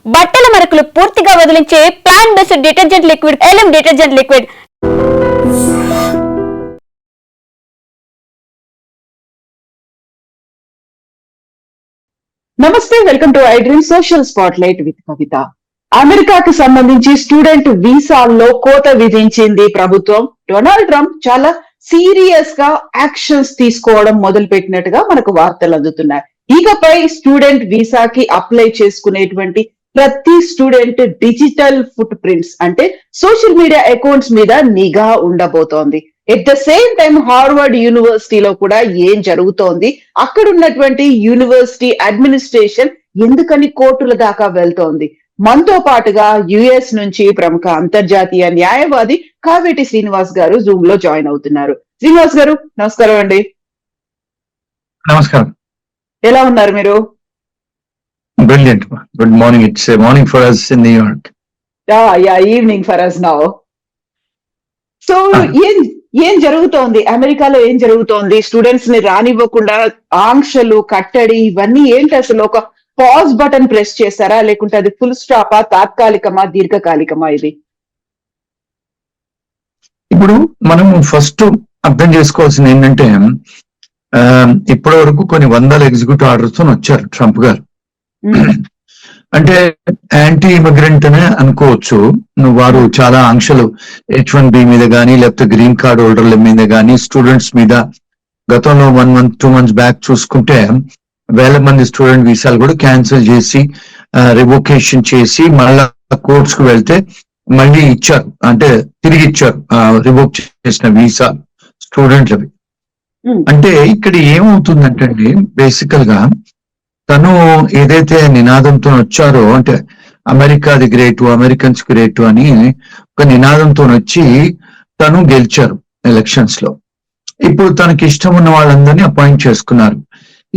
బట్టల మరకలు పూర్తిగా వదిలించే plant based detergent liquid LM detergent liquid. నమస్తే, welcome to I dream social spotlight with Kavitha. అమెరికాకు సంబంధించి స్టూడెంట్ వీసాల్లో కోత విధించింది ప్రభుత్వం. డొనాల్డ్ ట్రంప్ చాలా సీరియస్ గా యాక్షన్స్ తీసుకోవడం మొదలు పెట్టినట్టుగా మనకు వార్తలు అందుతున్నాయి. ఇకపై స్టూడెంట్ వీసాకి అప్లై చేసుకునేటువంటి ప్రతి స్టూడెంట్ డిజిటల్ ఫుట్ ప్రింట్స్ అంటే సోషల్ మీడియా అకౌంట్స్ మీద నిఘా ఉండబోతోంది. At the same time Harvard యూనివర్సిటీలో కూడా ఏం జరుగుతోంది, అక్కడ ఉన్నటువంటి యూనివర్సిటీ అడ్మినిస్ట్రేషన్ ఎందుకని కోర్టుల దాకా వెళ్తోంది. మనతో పాటుగా యుఎస్ నుంచి ప్రముఖ అంతర్జాతీయ న్యాయవాది కావేటి శ్రీనివాస్ గారు జూమ్ లో జాయిన్ అవుతున్నారు. శ్రీనివాస్ గారు నమస్కారం అండి. నమస్కారం. ఎలా ఉన్నారు మీరు? Brilliant. Good morning. It's a morning for us in New York. Yeah, evening for us now. So ఏం జరుగుతోంది అమెరికాలో? ఏం జరుగుతోంది? స్టూడెంట్స్ ని రానివ్వకుండా ఆంక్షలు, కట్టడి, ఇవన్నీ ఏంటి? అసలు ఒక పాజ్ బటన్ ప్రెస్ చేశారా, లేకుంటే అది ఫుల్ స్టాపా, తాత్కాలికమా, దీర్ఘకాలికమా? ఇది ఇప్పుడు మనం ఫస్ట్ అర్థం చేసుకోవాల్సింది ఏంటంటే, ఇప్పటి వరకు కొన్ని వందల ఎగ్జిక్యూటివ్ ఆర్డర్స్ తో వచ్చారు ట్రంప్ గారు. అంటే యాంటీ ఇమిగ్రెంట్ అనే అనుకోవచ్చు. వారు చాలా ఆంక్షలు H1B మీద గానీ, లేకపోతే గ్రీన్ కార్డ్ హోల్డర్ల మీద గానీ, స్టూడెంట్స్ మీద గతంలో 1 month 2 months బ్యాక్ చూసుకుంటే వేల మంది స్టూడెంట్ వీసాలు కూడా క్యాన్సిల్ చేసి, రివోకేషన్ చేసి, మళ్ళా కోర్ట్స్ కు వెళ్తే మళ్ళీ ఇచ్చారు, అంటే తిరిగి ఇచ్చారు రివోక్ చేసిన వీసా స్టూడెంట్లవి. అంటే ఇక్కడ ఏమవుతుందంటే అండి, బేసికల్ గా తను ఏదైతే నినాదంతో వచ్చారో, అంటే అమెరికాది గ్రేటు, అమెరికన్స్ గ్రేటు అని ఒక నినాదంతో వచ్చి తను గెలిచారు ఎలక్షన్స్ లో. ఇప్పుడు తనకి ఇష్టం ఉన్న వాళ్ళందరినీ అపాయింట్ చేసుకున్నారు.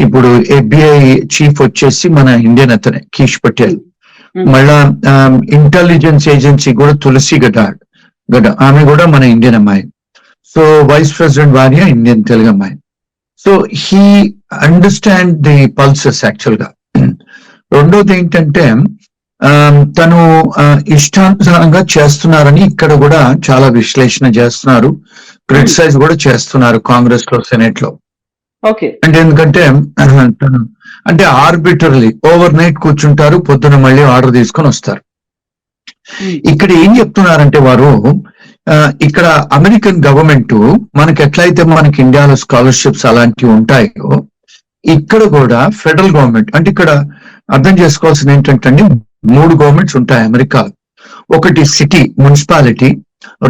ఇప్పుడు FBI చీఫ్ వచ్చేసి మన ఇండియన్ అతనే, కీష్ పటేల్. మళ్ళా ఇంటెలిజెన్స్ ఏజెన్సీ కూడా తులసి గడ్డ, ఆమె కూడా మన ఇండియన్ అమ్మాయి. సో వైస్ ప్రెసిడెంట్ భార్య ఇండియన్ తెలుగు అమ్మాయి. So he understand the pulses actual గా. రెండోది ఏంటంటే, తను ఇష్టానుసారంగా చేస్తున్నారని ఇక్కడ కూడా చాలా విశ్లేషణ చేస్తున్నారు, క్రిటిసైజ్ కూడా చేస్తున్నారు కాంగ్రెస్ లో, సెనెట్ లో. అంటే ఎందుకంటే తను అంటే ఆర్బిటర్లీ ఓవర్ నైట్ కూర్చుంటారు, పొద్దున మళ్ళీ ఆర్డర్ తీసుకొని వస్తారు. ఇక్కడ ఏం చెప్తున్నారంటే వారు, ఇక్కడ అమెరికన్ గవర్నమెంట్ మనకి ఎట్లయితే మనకి ఇండియాలో స్కాలర్షిప్స్ అలాంటివి ఉంటాయో, ఇక్కడ కూడా ఫెడరల్ గవర్నమెంట్, అంటే ఇక్కడ అర్థం చేసుకోవాల్సింది ఏంటంటే అండి, 3 గవర్నమెంట్స్ ఉంటాయి అమెరికాలో. ఒకటి సిటీ మున్సిపాలిటీ,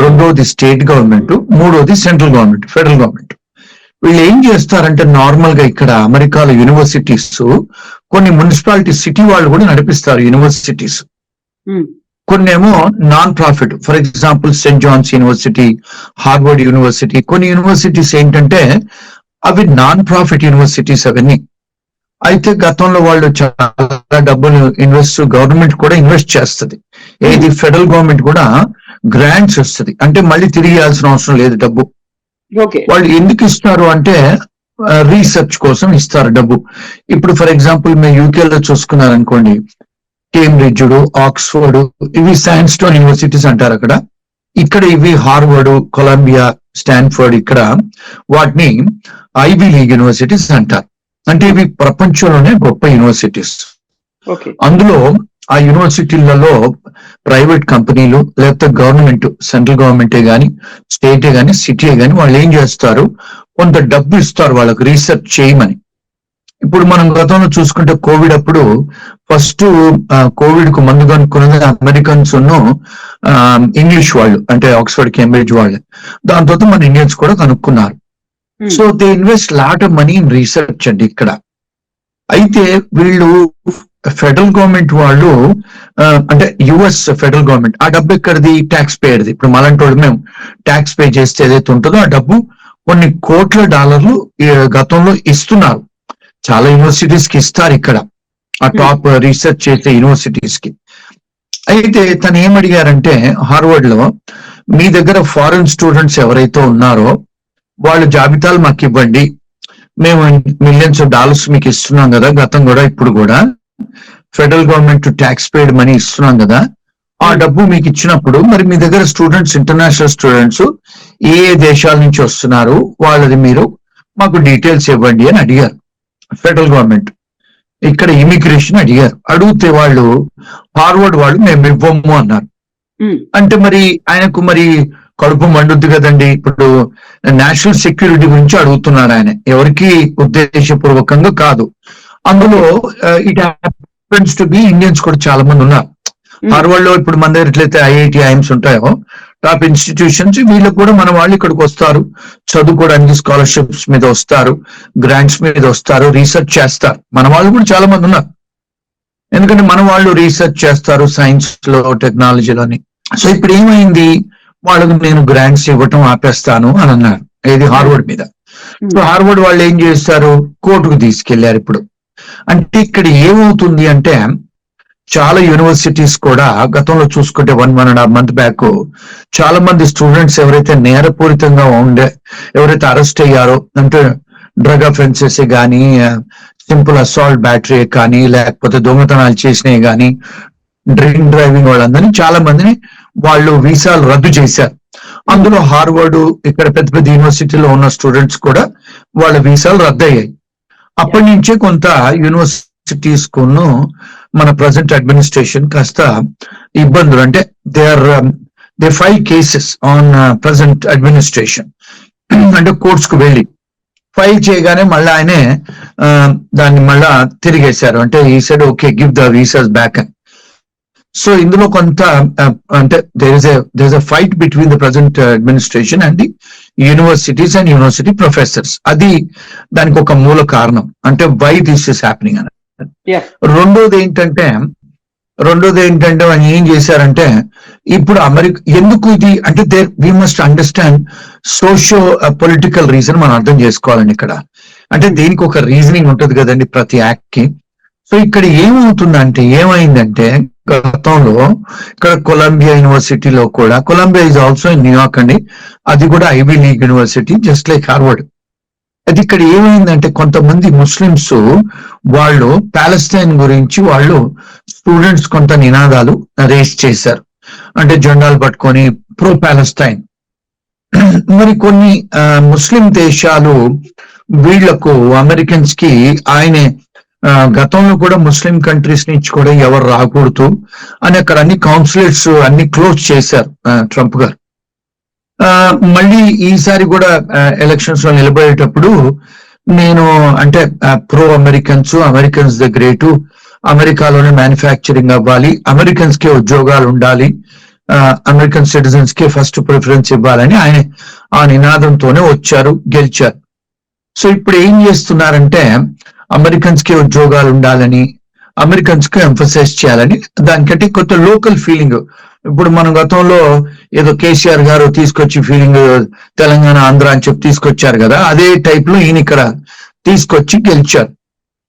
రెండోది స్టేట్ గవర్నమెంట్, మూడోది సెంట్రల్ గవర్నమెంట్, ఫెడరల్ గవర్నమెంట్. వీళ్ళు ఏం చేస్తారంటే, నార్మల్ గా ఇక్కడ అమెరికాలో యూనివర్సిటీస్ కొన్ని మున్సిపాలిటీ సిటీ వాళ్ళు కూడా నడిపిస్తారు యూనివర్సిటీస్. కొన్ని ఏమో non profit, for example Saint John's University, Harvard University. కొన్ని యూనివర్సిటీస్ ఏంటంటే అవి నాన్ ప్రాఫిట్ యూనివర్సిటీస్ అవన్నీ. అయితే గతంలో వాళ్ళు చాలా డబ్బులు గవర్నమెంట్ కూడా ఇన్వెస్ట్ చేస్తుంది. ఏది ఫెడరల్ గవర్నమెంట్ కూడా గ్రాంట్స్ వస్తుంది, అంటే మళ్ళీ తిరిగి ఇవ్వాల్సిన అవసరం లేదు డబ్బు. వాళ్ళు ఎందుకు ఇస్తారు అంటే రీసెర్చ్ కోసం ఇస్తారు డబ్బు. ఇప్పుడు ఫర్ ఎగ్జాంపుల్ మీరు యూకేలో చూసుకున్నారనుకోండి, కేంబ్రిడ్జ్, ఆక్స్ఫర్డ్, ఇవి శాండ్ స్టోన్ యూనివర్సిటీస్ అంటారు అక్కడ. ఇక్కడ ఇవి హార్వర్డ్, కొలంబియా, స్టాన్ఫర్డ్, ఇక్కడ వాటిని ఐవీ లీగ్ యూనివర్సిటీస్ అంటారు. అంటే ఇవి ప్రపంచంలోనే గొప్ప యూనివర్సిటీస్. అందులో ఆ యూనివర్సిటీలలో ప్రైవేట్ కంపెనీలు, లేకపోతే గవర్నమెంట్, సెంట్రల్ గవర్నమెంటే గాని, స్టేటే గాని, సిటీయే గాని, వాళ్ళు ఏం చేస్తారు, కొంత డబ్బు ఇస్తారు వాళ్ళకు రీసెర్చ్ చేయమని. ఇప్పుడు మనం గతంలో చూసుకుంటే కోవిడ్ అప్పుడు ఫస్ట్ కోవిడ్ కు మందు కనుక్కున్నది అమెరికన్స్, ఇంగ్లీష్ వాళ్ళు, అంటే ఆక్స్ఫర్డ్, కేంబ్రిడ్జ్ వాళ్ళు. దాని తర్వాత మన ఇండియన్స్ కూడా కనుక్కున్నారు. So they invest lot of money in research అండి ఇక్కడ. అయితే వీళ్ళు ఫెడరల్ గవర్నమెంట్ వాళ్ళు, అంటే యుఎస్ ఫెడరల్ గవర్నమెంట్, ఆ డబ్బు ఎక్కడిది? ట్యాక్స్ పేయర్ది. ఇప్పుడు మలాంటి వాళ్ళు మేము ట్యాక్స్ పే చేస్తే ఏదైతే ఉంటుందో ఆ డబ్బు కొన్ని కోట్ల డాలర్లు గతంలో ఇస్తున్నారు. చాలా యూనివర్సిటీస్ కి ఇస్తారు ఇక్కడ, ఆ టాప్ రీసెర్చ్ చేసే యూనివర్సిటీస్ కి. అయితే తను ఏమడిగారంటే, హార్వర్డ్ లో మీ దగ్గర ఫారెన్ స్టూడెంట్స్ ఎవరైతే ఉన్నారో వాళ్ళ జాబితాలు మాకు ఇవ్వండి, మేము మిలియన్స్ ఆఫ్ డాలర్స్ మీకు ఇస్తున్నాం కదా, గతం కూడా ఇప్పుడు కూడా. ఫెడరల్ గవర్నమెంట్ ట్యాక్స్ పేడ్ మనీ ఇస్తున్నాం కదా, ఆ డబ్బు మీకు ఇచ్చినప్పుడు మరి మీ దగ్గర స్టూడెంట్స్, ఇంటర్నేషనల్ స్టూడెంట్స్ ఏ ఏ దేశాల నుంచి వస్తున్నారు వాళ్ళది మీరు మాకు డీటెయిల్స్ ఇవ్వండి అని అడిగారు ఫెడరల్ గవర్నమెంట్. ఇక్కడ ఇమిగ్రేషన్ అడిగారు. అడిగితే వాళ్ళు హార్వర్డ్ వాళ్ళు మేము ఇవ్వము అన్నారు. అంటే మరి ఆయనకు మరి కడుపు మండుద్ది కదండి. ఇప్పుడు నేషనల్ సెక్యూరిటీ గురించి అడుగుతున్నారు ఆయన, ఎవరికి ఉద్దేశపూర్వకంగా కాదు. అందులో it happens to be Indians కూడా చాలా మంది ఉన్నారు. హార్వర్డ్ లో ఇప్పుడు మన దగ్గర ఎట్లయితే ఐఐటి, ఐఎమ్స్ ఉంటాయో టాప్ ఇన్స్టిట్యూషన్స్, వీళ్ళకి కూడా మన వాళ్ళు ఇక్కడికి వస్తారు, చదువుకోవడానికి స్కాలర్షిప్స్ మీద వస్తారు, గ్రాంట్స్ మీద వస్తారు, రీసెర్చ్ చేస్తారు. మన వాళ్ళు కూడా చాలా మంది ఉన్నారు, ఎందుకంటే మన వాళ్ళు రీసెర్చ్ చేస్తారు సైన్స్ లో, టెక్నాలజీలోని. సో ఇప్పుడు ఏమైంది, వాళ్ళకు నేను గ్రాంట్స్ ఇవ్వటం ఆపేస్తాను అని అన్నారు, ఇది హార్వర్డ్ మీద. సో హార్వర్డ్ వాళ్ళు ఏం చేస్తారు, కోర్టుకు తీసుకెళ్లారు. ఇప్పుడు అంటే ఇక్కడ ఏమవుతుంది అంటే చాలా యూనివర్సిటీస్ కూడా గతంలో చూసుకుంటే 1.5 month బ్యాక్ చాలా మంది స్టూడెంట్స్ ఎవరైతే నేరపూరితంగా ఎవరైతే అరెస్ట్ అయ్యారో, అంటే డ్రగ్ అఫెన్సెస్ కానీ, సింపుల్ అసాల్ట్ బ్యాటరీ కానీ, లేకపోతే దొంగతనాలు చేసినవి కానీ, డ్రింక్ డ్రైవింగ్ వాళ్ళందరినీ చాలా మందిని వాళ్ళు వీసాలు రద్దు చేశారు. అందులో హార్వర్డ్, ఇక్కడ పెద్ద పెద్ద యూనివర్సిటీలో ఉన్న స్టూడెంట్స్ కూడా వాళ్ళ వీసాలు రద్దు అయ్యాయి. అప్పటి నుంచే కొంత యూనివర్సిటీస్ కును మన ప్రజెంట్ అడ్మినిస్ట్రేషన్ కాస్త ఇబ్బందులు, అంటే they file cases on present administration. అంటే కోర్ట్స్ కు వెళ్ళి ఫైల్ చేయగానే మళ్ళీ ఆయనే దాన్ని మళ్ళా తిరిగేశారు. అంటే ఈ side okay, give the visas back అని. సో ఇందులో కొంత అంటే there is a fight between the present administration and the universities and university professors. అది దానికి ఒక మూల కారణం, అంటే వై దిస్ ఇస్ హ్యాపెనింగ్ అని. రెండోది ఏంటంటే ఆయన ఏం చేశారంటే, ఇప్పుడు ఎందుకు ఇది అంటే we must understand socio political reason మనం అర్థం చేసుకోవాలండి ఇక్కడ. అంటే దీనికి ఒక రీజనింగ్ ఉంటుంది కదండి ప్రతి యాక్ట్ కి. సో ఇక్కడ ఏమైందంటే గతంలో ఇక్కడ కొలంబియా యూనివర్సిటీలో కూడా, Columbia is also in New York అండి, అది కూడా Ivy League university just like Harvard. అది ఇక్కడ ఏమైందంటే కొంతమంది ముస్లిమ్స్ వాళ్ళు పాలస్తీన్ గురించి వాళ్ళు స్టూడెంట్స్ కొంత నినాదాలు రేస్ చేశారు, అంటే జెండాలు పట్టుకొని ప్రో పాలస్తీన్. మరి కొన్ని ముస్లిం దేశాలు వీళ్లకు అమెరికన్స్ కి ఆయనే గతంలో కూడా ముస్లిం కంట్రీస్ నుంచి కూడా ఎవరు రాకూడదు అని అక్కడ అన్ని కౌన్సిలేట్స్ అన్ని క్లోజ్ చేశారు ట్రంప్ గారు. మళ్ళీ ఈసారి కూడా ఎలక్షన్స్ లో నిలబడేటప్పుడు నేను అంటే ప్రో అమెరికన్స్ ద గ్రేటు, అమెరికాలోనే మ్యానుఫ్యాక్చరింగ్ అవ్వాలి, అమెరికన్స్ కే ఉద్యోగాలు ఉండాలి, అమెరికన్ సిటిజన్స్ కే ఫస్ట్ ప్రిఫరెన్స్ ఇవ్వాలని ఆయన ఆ నినాదంతోనే వచ్చారు, గెలిచారు. సో ఇప్పుడు ఏం చేస్తున్నారంటే అమెరికన్స్ కి ఉద్యోగాలు ఉండాలని, అమెరికన్స్ కి ఎంఫసైజ్ చేయాలని, దానికంటే కొత్త లోకల్ ఫీలింగ్. ఇప్పుడు మన గతంలో ఏదో కేసీఆర్ గారు తీసుకొచ్చి ఫీలింగ్ తెలంగాణ, ఆంధ్ర అని చెప్పి తీసుకొచ్చారు కదా, అదే టైప్ లో ఈయన ఇక్కడ తీసుకొచ్చి గెలిచారు.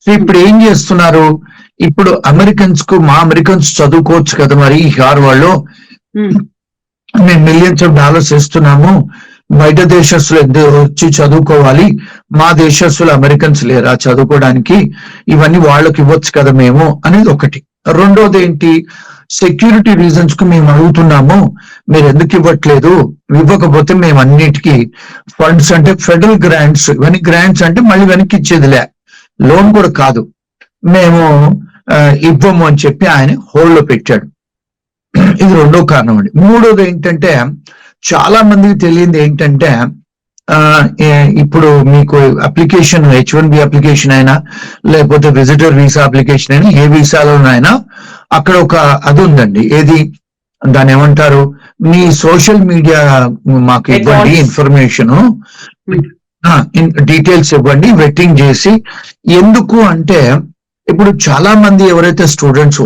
సో ఇప్పుడు ఏం చేస్తున్నారు, ఇప్పుడు మా అమెరికన్స్ చదువుకోవచ్చు కదా, మరి ఈ హార్వర్డ్ లో మేము $millions ఇస్తున్నాము, బయట దేశస్తులు వచ్చి చదువుకోవాలి, మా దేశస్తులు అమెరికన్స్ లేరా చదువుకోవడానికి, ఇవన్నీ వాళ్ళకి ఇవ్వచ్చు కదా మేము అనేది ఒకటి. రెండోది ఏంటి, సెక్యూరిటీ రీజన్స్ కు మేము అడుగుతున్నాము, మీరు ఎందుకు ఇవ్వట్లేదు, ఇవ్వకపోతే మేము అన్నిటికీ ఫండ్స్, అంటే ఫెడరల్ గ్రాంట్స్, ఇవన్నీ గ్రాంట్స్ అంటే మళ్ళీ వెనక్కి ఇచ్చేదిలే, లోన్ కూడా కాదు, మేము ఇవ్వము అని చెప్పి ఆయన హోల్డ్ లో పెట్టాడు. ఇది రెండో కారణం అండి. మూడోది ఏంటంటే చాలా మందికి తెలియంది ఏంటంటే, ఇప్పుడు మీకు అప్లికేషన్ H1B అప్లికేషన్ అయినా లేకపోతే విజిటర్ వీసా అప్లికేషన్ అయినా, ఏ వీసాలోనైనా అక్కడ ఒక అది ఉందండి, ఏది దాన్ని ఏమంటారు, మీ సోషల్ మీడియా మాకు ఇవ్వండి, ఇన్ఫర్మేషన్ డీటెయిల్స్ ఇవ్వండి, వెట్టింగ్ చేసి. ఎందుకు అంటే ఇప్పుడు చాలా మంది ఎవరైతే స్టూడెంట్స్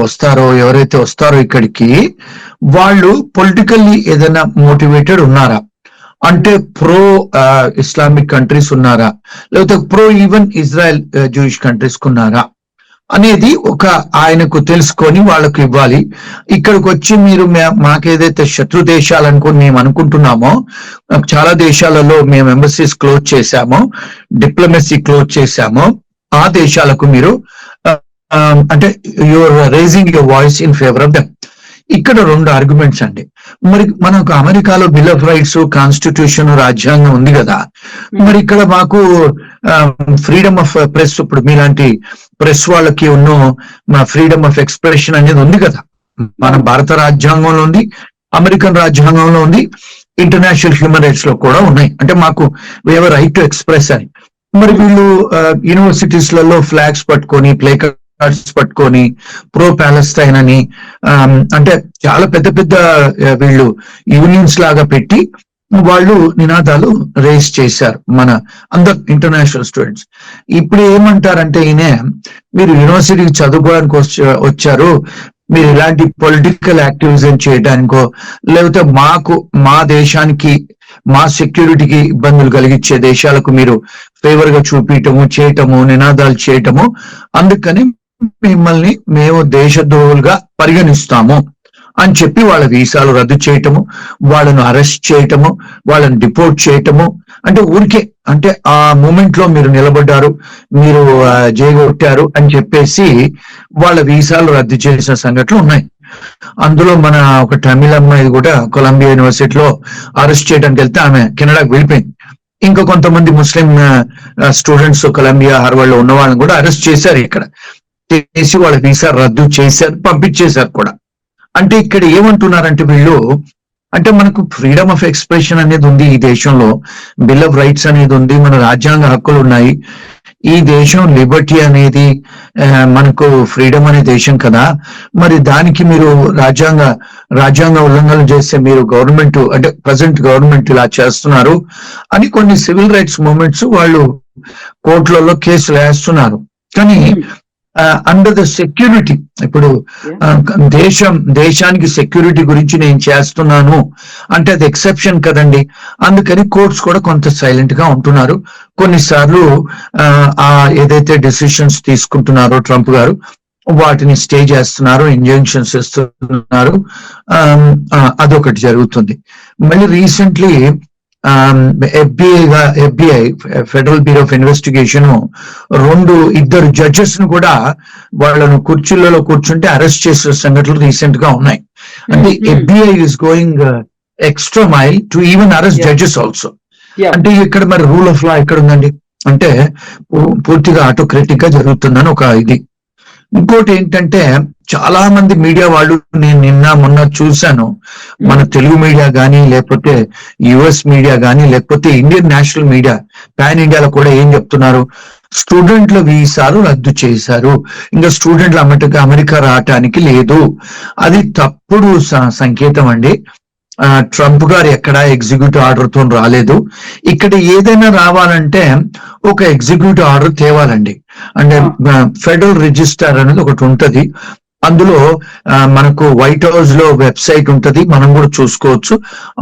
ఎవరైతే వస్తారో ఇక్కడికి, వాళ్ళు పొలిటికల్లీ ఏదైనా మోటివేటెడ్ ఉన్నారా, అంటే ప్రో ఇస్లామిక్ కంట్రీస్ ఉన్నారా, లేకపోతే pro even Israel Jewish countries ఉన్నారా అనేది ఒక ఆయనకు తెలుసుకొని వాళ్ళకు ఇవ్వాలి. ఇక్కడికి వచ్చి మీరు మాకేదైతే శత్రు దేశాలు మేము అనుకుంటున్నామో, చాలా దేశాలలో మేము ఎంబసీస్ క్లోజ్ చేశామో, డిప్లొమసీ క్లోజ్ చేశామో, ఆ దేశాలకు మీరు అంటే your raising your voice in favour of them. ఇక్కడ 2 ఆర్గ్యుమెంట్స్ అండి. మరి మనకు అమెరికాలో బిల్ ఆఫ్ రైట్స్, కాన్స్టిట్యూషన్, రాజ్యాంగం ఉంది కదా, మరి ఇక్కడ మాకు ఫ్రీడమ్ ఆఫ్ ప్రెస్, ఇప్పుడు మీలాంటి ప్రెస్ వాళ్ళకి ఉన్న ఫ్రీడమ్ ఆఫ్ ఎక్స్ప్రెషన్ అనేది ఉంది కదా. మన భారత రాజ్యాంగంలో ఉంది, అమెరికన్ రాజ్యాంగంలో ఉంది, ఇంటర్నేషనల్ హ్యూమన్ రైట్స్ లో కూడా ఉన్నాయి. అంటే మాకు we have right to express అని. మరి వీళ్ళు యూనివర్సిటీస్ లలో ఫ్లాగ్స్ పట్టుకొని, ప్లే కార్డ్స్ పట్టుకొని, ప్రో ప్యాలెస్టైన్ అని అంటే చాలా పెద్ద పెద్ద వీళ్ళు యూనియన్స్ లాగా పెట్టి వాళ్ళు నినాదాలు రేస్ చేశారు మన అందరు ఇంటర్నేషనల్ స్టూడెంట్స్. ఇప్పుడు ఏమంటారంటే ఈయన, మీరు యూనివర్సిటీకి చదువుకోవడానికి వచ్చారు, మీరు ఇలాంటి పొలిటికల్ యాక్టివిజం చేయడానికో లేకపోతే మా దేశానికి, మా సెక్యూరిటీకి ఇబ్బందులు కలిగించే దేశాలకు మీరు ఫేవర్ గా చూపించటము, చేయటము, నినాదాలు చేయటము, అందుకని మిమ్మల్ని మేము దేశద్రోహులుగా పరిగణిస్తాము అని చెప్పి వాళ్ళ వీసాలు రద్దు చేయటము, వాళ్ళను అరెస్ట్ చేయటము, వాళ్ళని డిపోర్ట్ చేయటము. అంటే ఊరికే, అంటే ఆ మూమెంట్ లో మీరు నిలబడ్డారు, మీరు జయగొట్టారు అని చెప్పేసి వాళ్ళ వీసాలు రద్దు చేసిన సంఘటనలు ఉన్నాయి. అందులో మన ఒక తమిళ అమ్మాయి కూడా కొలంబియా యూనివర్సిటీలో అరెస్ట్ చేయడానికి వెళ్తే ఆమె కెనడాకు వెళ్ళిపోయింది. ఇంకా కొంతమంది ముస్లిం స్టూడెంట్స్ కొలంబియా, హార్వర్డ్ లో ఉన్న వాళ్ళని కూడా అరెస్ట్ చేశారు, ఇక్కడ చేసి వాళ్ళ వీసా రద్దు చేశారు, పంపించేశారు కూడా. అంటే ఇక్కడ ఏమంటున్నారంటే వీళ్ళు, అంటే మనకు ఫ్రీడమ్ ఆఫ్ ఎక్స్ప్రెషన్ అనేది ఉంది ఈ దేశంలో, బిల్ ఆఫ్ రైట్స్ అనేది ఉంది, మన రాజ్యాంగ హక్కులు ఉన్నాయి, ఈ దేశం లిబర్టీ అనేది మనకు ఫ్రీడమ్ అనే దేశం కదా, మరి దానికి మీరు రాజ్యాంగ ఉల్లంఘన చేస్తే మీరు గవర్నమెంట్, అంటే ప్రజెంట్ గవర్నమెంట్ ఇలా చేస్తున్నారు అని కొన్ని సివిల్ రైట్స్ మూవ్మెంట్స్ వాళ్ళు కోర్టులలో కేసులు వేస్తున్నారు. కానీ అండర్ ద సెక్యూరిటీ, ఇప్పుడు దేశానికి సెక్యూరిటీ గురించి నేను చేస్తున్నాను అంటే అది ఎక్సెప్షన్ కదండి. అందుకని కోర్ట్స్ కూడా కొంత సైలెంట్ గా ఉంటున్నారు. కొన్నిసార్లు ఏదైతే డెసిషన్స్ తీసుకుంటున్నారో ట్రంప్ గారు వాటిని స్టే చేస్తున్నారు, ఇంజంక్షన్స్ ఇస్తున్నారు, అదొకటి జరుగుతుంది. మళ్ళీ recently FBI federal bureau of investigation 2 judges ను కూడా వాళ్ళను కుర్చీలలో కూర్చుంటే అరెస్ట్ చేసే సంఘటనలు రీసెంట్ గా ఉన్నాయి. అంటే FBI is going extra mile to even arrest judges also. అంటే ఇక్కడ మరి రూల్ ఆఫ్ లా ఎక్కడ ఉందండి? అంటే పూర్తిగా ఆటోక్రటిక్ గా జరుగుతుందని ఒక ఇది. ఇంకోటి ఏంటంటే చాలా మంది మీడియా వాళ్ళు, నేను మొన్న చూశాను, మన తెలుగు మీడియా కానీ లేకపోతే యుఎస్ మీడియా కానీ లేకపోతే ఇండియన్ నేషనల్ మీడియా పాన్ ఇండియాలో కూడా ఏం చెప్తున్నారు, స్టూడెంట్ల వీసాలు రద్దు చేశారు, ఇంకా స్టూడెంట్లు అమెరికా రావటానికి లేదు. అది తప్పుడు సంకేతం అండి. ట్రంప్ గారు ఎక్కడ ఎగ్జిక్యూటివ్ ఆర్డర్ తో రాలేదు. ఇక్కడ ఏదైనా రావాలంటే ఒక ఎగ్జిక్యూటివ్ ఆర్డర్ తేవాలండి. అంటే ఫెడరల్ రిజిస్టర్ అనేది ఒకటి ఉంటది, అందులో మనకు వైట్ హౌస్ లో వెబ్సైట్ ఉంటది, మనం కూడా చూసుకోవచ్చు.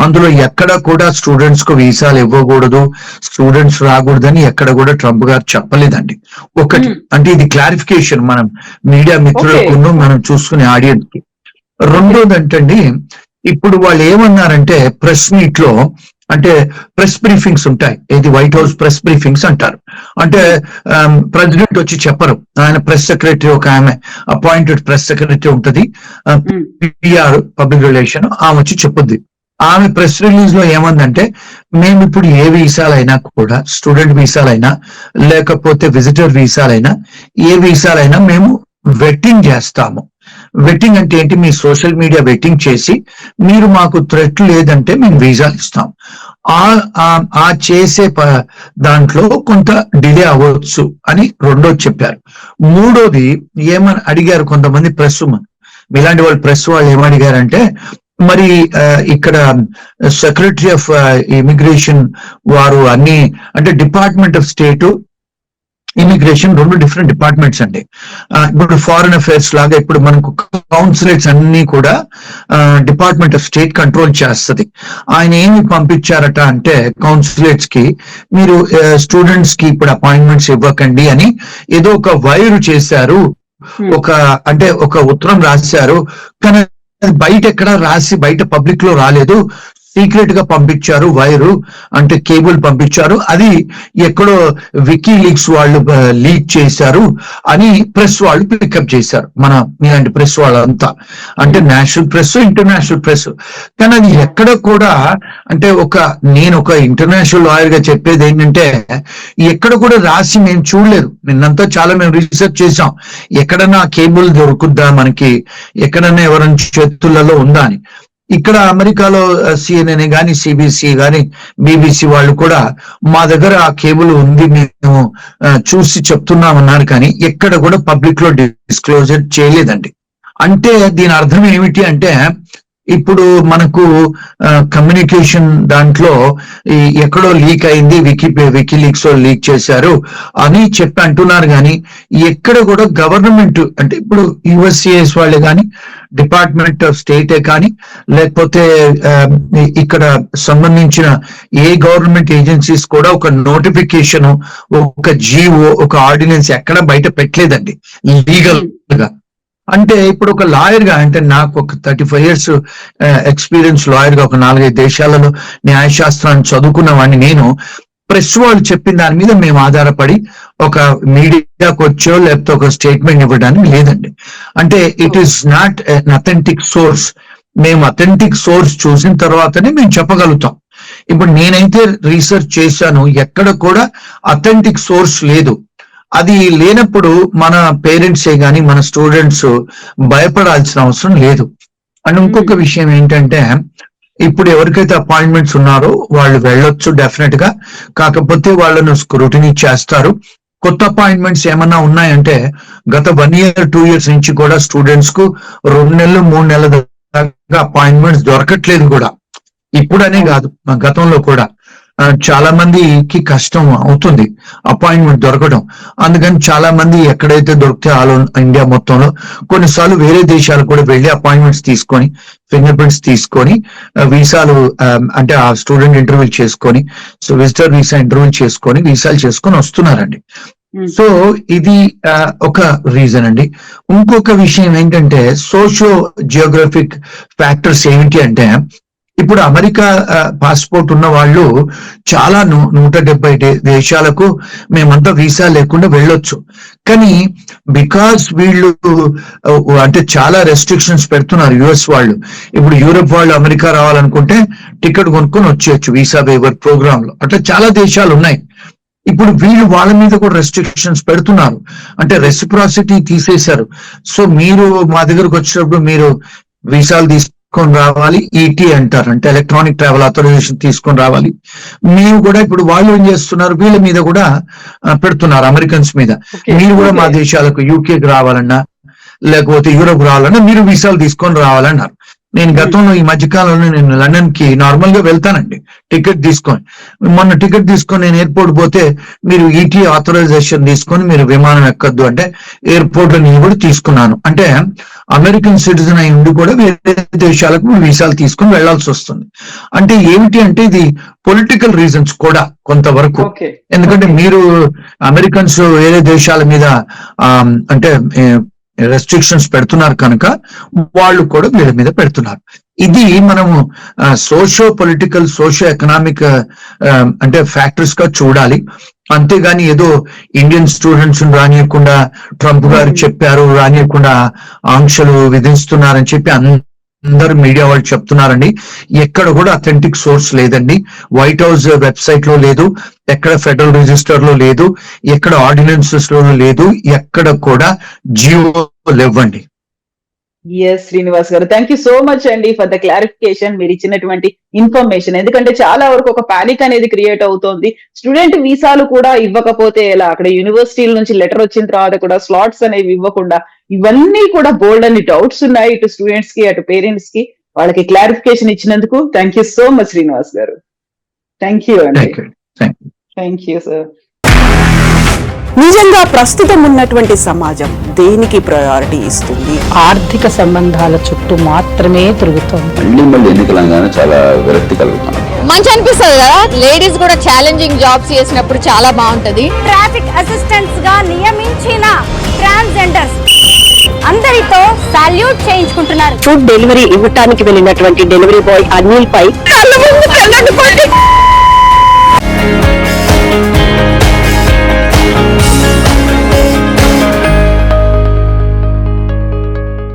అందులో ఎక్కడ కూడా స్టూడెంట్స్ కు వీసాలు ఇవ్వకూడదు, స్టూడెంట్స్ రాకూడదని ఎక్కడ కూడా ట్రంప్ గారు చెప్పలేదండి. ఒకటి అంటే ఇది క్లారిఫికేషన్ మనం మీడియా మిత్రులకు మనం చూసుకునే ఆడియన్స్ కి. రెండోది అంటండి, ఇప్పుడు వాళ్ళు ఏమన్నారంటే ప్రెస్ మీట్ లో, అంటే ప్రెస్ బ్రీఫింగ్స్ ఉంటాయి, ఇది వైట్ హౌస్ ప్రెస్ బ్రీఫింగ్స్ అంటారు. అంటే ప్రెసిడెంట్ వచ్చి చెప్పరు, ఆయన ప్రెస్ సెక్రటరీ, ఒక ఆమె అపాయింటెడ్ ప్రెస్ సెక్రటరీ ఉంటది, PR పబ్లిక్ రిలేషన్, ఆమె వచ్చి చెప్పుద్ది. ఆమె ప్రెస్ రిలీజ్ లో ఏమందంటే, మేము ఇప్పుడు ఏ వీసాలైనా కూడా, స్టూడెంట్ వీసాలైనా లేకపోతే విజిటర్ వీసాలైనా, ఏ వీసాలైనా మేము వెట్టింగ్ చేస్తాము. వెట్టింగ్ అంటే ఏంటి? మీ సోషల్ మీడియా వెట్టింగ్ చేసి మీరు మాకు థ్రెట్ లేదంటే మేము వీసాలు ఇస్తాం. ఆ చేసే దాంట్లో కొంత డిలే అవ్వచ్చు అని రెండోది చెప్పారు. మూడోది ఏమని అడిగారు కొంతమంది ప్రెస్, ఇలాంటి వాళ్ళు ప్రెస్ వాళ్ళు ఏమడిగారంటే, మరి ఇక్కడ సెక్రటరీ ఆఫ్ ఇమిగ్రేషన్ వారు అన్ని, అంటే department of state, immigration 2 different departments అండి. ఇప్పుడు ఫారిన్ అఫైర్స్ లాగా ఇప్పుడు మనకు కౌన్సిలేట్స్ అన్ని కూడా డిపార్ట్మెంట్ ఆఫ్ స్టేట్ కంట్రోల్ చేస్తుంది. ఆయన ఏమి పంపించారట అంటే కౌన్సిలేట్స్ కి, మీరు స్టూడెంట్స్ కి ఇప్పుడు అపాయింట్మెంట్స్ ఇవ్వకండి అని ఏదో ఒక వైర్ చేశారు, అంటే ఒక ఉత్తరం రాశారు. కానీ బయట ఎక్కడ రాసి బయట పబ్లిక్ లో రాలేదు. సీక్రెట్ గా పంపించారు వైరు, అంటే కేబుల్ పంపించారు, అది ఎక్కడో వికీ లీక్స్ వాళ్ళు లీక్ చేశారు అని ప్రెస్ వాళ్ళు పికప్ చేశారు. మన ఇలాంటి ప్రెస్ వాళ్ళంతా, అంటే నేషనల్ ప్రెస్, ఇంటర్నేషనల్ ప్రెస్. కానీ అది ఎక్కడ కూడా, అంటే నేను ఒక ఇంటర్నేషనల్ లాయర్ గా చెప్పేది ఏంటంటే, ఎక్కడ కూడా రాసి మేము చూడలేదు. నిన్నంతా చాలా మేము రీసెర్చ్ చేసాం, ఎక్కడన్నా కేబుల్ దొరుకుద్దా మనకి, ఎక్కడన్నా ఎవరైనా చేతులలో ఉందా అని. ఇక్కడ అమెరికాలో CNN గాని, CBC గాని, BBC వాళ్ళు కూడా మా దగ్గర ఆ కేబుల్ ఉంది, మేము చూసి చెప్తున్నామన్నారు, కానీ ఎక్కడ కూడా పబ్లిక్ లో డిస్క్లోజర్ చేయలేదండి. అంటే దీని అర్థం ఏమిటి అంటే, ఇప్పుడు మనకు కమ్యూనికేషన్ దాంట్లో ఎక్కడో లీక్ అయింది, వికీలీక్స్ లీక్ చేశారు అని చెప్పి అంటున్నారు, కానీ ఎక్కడ కూడా గవర్నమెంట్, అంటే ఇప్పుడు USCIS వాళ్ళే కానీ, డిపార్ట్మెంట్ ఆఫ్ స్టేటే కానీ, లేకపోతే ఇక్కడ సంబంధించిన ఏ గవర్నమెంట్ ఏజెన్సీస్ కూడా ఒక నోటిఫికేషన్, ఒక జీవో, ఒక ఆర్డినెన్స్ ఎక్కడ బయట పెట్టలేదండి లీగల్ గా. అంటే ఇప్పుడు ఒక లాయర్ గా, అంటే నాకు ఒక 35 years ఎక్స్పీరియన్స్ లాయర్ గా, ఒక 4-5 దేశాలలో న్యాయశాస్త్రాన్ని చదువుకున్న వాడిని నేను, ప్రెస్ వాళ్ళు చెప్పిన దాని మీద మేము ఆధారపడి ఒక మీడియాకు వచ్చో లేకపోతే ఒక స్టేట్మెంట్ ఇవ్వడానికి లేదండి. అంటే it is not an authentic source. మేము అథెంటిక్ సోర్స్ చూసిన తర్వాతనే మేము చెప్పగలుగుతాం. ఇప్పుడు నేనైతే రీసెర్చ్ చేశాను, ఎక్కడ కూడా అథెంటిక్ సోర్స్ లేదు. అది లేనప్పుడు మన పేరెంట్సే కానీ, మన స్టూడెంట్స్ భయపడాల్సిన అవసరం లేదు. అండ్ ఇంకొక విషయం ఏంటంటే, ఇప్పుడు ఎవరికైతే అపాయింట్మెంట్స్ ఉన్నారో వాళ్ళు వెళ్ళొచ్చు డెఫినెట్ గా, కాకపోతే వాళ్ళను స్క్రూటినీ చేస్తారు. కొత్త అపాయింట్మెంట్స్ ఏమన్నా ఉన్నాయంటే, గత 1 year 2 years నుంచి కూడా స్టూడెంట్స్ కు 2 నెలలు 3 నెలల దాకా అపాయింట్మెంట్స్ దొరకట్లేదు కూడా. ఇప్పుడనే కాదు, గతంలో కూడా చాలా మందికి కష్టం అవుతుంది అపాయింట్మెంట్ దొరకడం. అందుకని చాలా మంది ఎక్కడైతే దొరికితే ఆల్ ఇండియా మొత్తంలో, కొన్నిసార్లు వేరే దేశాలకు కూడా వెళ్ళి అపాయింట్మెంట్స్ తీసుకొని, ఫింగర్ ప్రింట్స్ తీసుకొని, వీసాలు, అంటే ఆ స్టూడెంట్ ఇంటర్వ్యూ చేసుకొని, సో విజిటర్ వీసా ఇంటర్వ్యూ చేసుకొని వీసాలు చేసుకొని వస్తున్నారండి. సో ఇది ఒక రీజన్ అండి. ఇంకొక విషయం ఏంటంటే, సోషియో జియోగ్రఫిక్ ఫ్యాక్టర్స్ ఏమిటి అంటే, ఇప్పుడు అమెరికా పాస్పోర్ట్ ఉన్న వాళ్ళు చాలా 170 దేశాలకు మేమంతా వీసా లేకుండా వెళ్ళొచ్చు. కానీ బికాస్ వీళ్ళు అంటే చాలా రెస్ట్రిక్షన్స్ పెడుతున్నారు US వాళ్ళు. ఇప్పుడు యూరోప్ వాళ్ళు అమెరికా రావాలనుకుంటే టికెట్ కొనుక్కొని వచ్చేయచ్చు వీసా వేవర్ ప్రోగ్రామ్ లో. అట్లా చాలా దేశాలు ఉన్నాయి. ఇప్పుడు వీళ్ళు వాళ్ళ మీద కూడా రెస్ట్రిక్షన్స్ పెడుతున్నారు, అంటే రెసిప్రాసిటీ తీసేశారు. సో మీరు మా దగ్గరకు వచ్చినప్పుడు మీరు వీసాలు తీసుకొని రావాలి, ET అంటారు, అంటే ఎలక్ట్రానిక్ ట్రావెల్ ఆథరైజేషన్ తీసుకొని రావాలి. మేము కూడా ఇప్పుడు వాళ్ళు ఏం చేస్తున్నారు, వీళ్ళ మీద కూడా పెడుతున్నారు, అమెరికన్స్ మీద. మీరు కూడా మా దేశాలకు UKకి రావాలన్నా లేకపోతే యూరోప్ రావాలన్నా మీరు వీసాలు తీసుకొని రావాలన్నారు. నేను గతంలో ఈ మధ్యకాలంలో నేను లండన్ కి నార్మల్ గా వెళ్తానండి టికెట్ తీసుకొని. మొన్న టికెట్ తీసుకొని నేను ఎయిర్పోర్ట్ పోతే, మీరు ET ఆథరైజేషన్ తీసుకొని మీరు విమానం ఎక్కద్దు అంటే, ఎయిర్పోర్ట్ లో నేను కూడా తీసుకున్నాను. అంటే అమెరికన్ సిటిజన్ అయి ఉండి కూడా వేరే దేశాలకు వీసాలు తీసుకొని వెళ్లాల్సి వస్తుంది. అంటే ఏమిటి అంటే, ఇది పొలిటికల్ రీజన్స్ కూడా కొంతవరకు. ఎందుకంటే మీరు అమెరికన్స్ వేరే దేశాల మీద అంటే రెస్ట్రిక్షన్స్ పెడుతున్నారు కనుక వాళ్ళు కూడా వీళ్ళ మీద పెడుతున్నారు. ఇది మనము సోషో పొలిటికల్, సోషో ఎకనామిక్ అంటే ఫ్యాక్టర్స్ గా చూడాలి. అంతేగాని ఏదో ఇండియన్ స్టూడెంట్స్ రానియకుండా ట్రంప్ గారు చెప్పారు, రానియకుండా ఆంక్షలు విధిస్తున్నారని చెప్పి అందరు మీడియా వాళ్ళు చెప్తున్నారండి. ఎక్కడ కూడా అథెంటిక్ సోర్స్ లేదండి. వైట్ హౌస్ వెబ్సైట్ లో లేదు, ఎక్కడ ఫెడరల్ రిజిస్టర్ లో లేదు, ఎక్కడ ఆర్డినెన్సెస్ లో లేదు, ఎక్కడ కూడా జీవో లేవండి. ఎస్ శ్రీనివాస్ గారు, థ్యాంక్ యూ సో మచ్ అండి ఫర్ ద క్లారిఫికేషన్, మీరు ఇచ్చినటువంటి ఇన్ఫర్మేషన్. ఎందుకంటే చాలా వరకు ఒక పానిక్ అనేది క్రియేట్ అవుతోంది. స్టూడెంట్ వీసాలు కూడా ఇవ్వకపోతే ఎలా, అక్కడ యూనివర్సిటీల నుంచి లెటర్ వచ్చిన తర్వాత కూడా స్లాట్స్ అనేవి ఇవ్వకుండా, ఇవన్నీ కూడా బోల్డ్ అన్ని డౌట్స్ ఉన్నాయి ఇటు స్టూడెంట్స్ కి అటు పేరెంట్స్ కి. వాళ్ళకి క్లారిఫికేషన్ ఇచ్చినందుకు thank you so much Srinivas గారు. థ్యాంక్ యూ అండి. Thank you sir. నిజంగా ప్రస్తుతం ఉన్నటువంటి సమాజం దేనికి ప్రయారిటీ ఇస్తుంది? ఆర్థిక సంబంధాల చుట్టూ మాత్రమే తిరుగుతుంది. మళ్ళీ ఎన్నికలంగానే చాలా విరక్తి కలుగుతాను. మంచి అనిపిస్తుంది కదా, లేడీస్ కూడా ఛాలెంజింగ్ జాబ్స్ చేసినప్పుడు చాలా బాగుంటది. ట్రాఫిక్ అసిస్టెంట్స్ గా నియమించిన ట్రాన్స్జెండర్స్ అందరితో సాల్యూట్ చేయించుకుంటున్నారు. ఫుడ్ డెలివరీ ఇవ్వటానికి వెళ్ళినటువంటి డెలివరీ బాయ్ అనిల్ పై కళ్ళ ముందు కళ్ళండి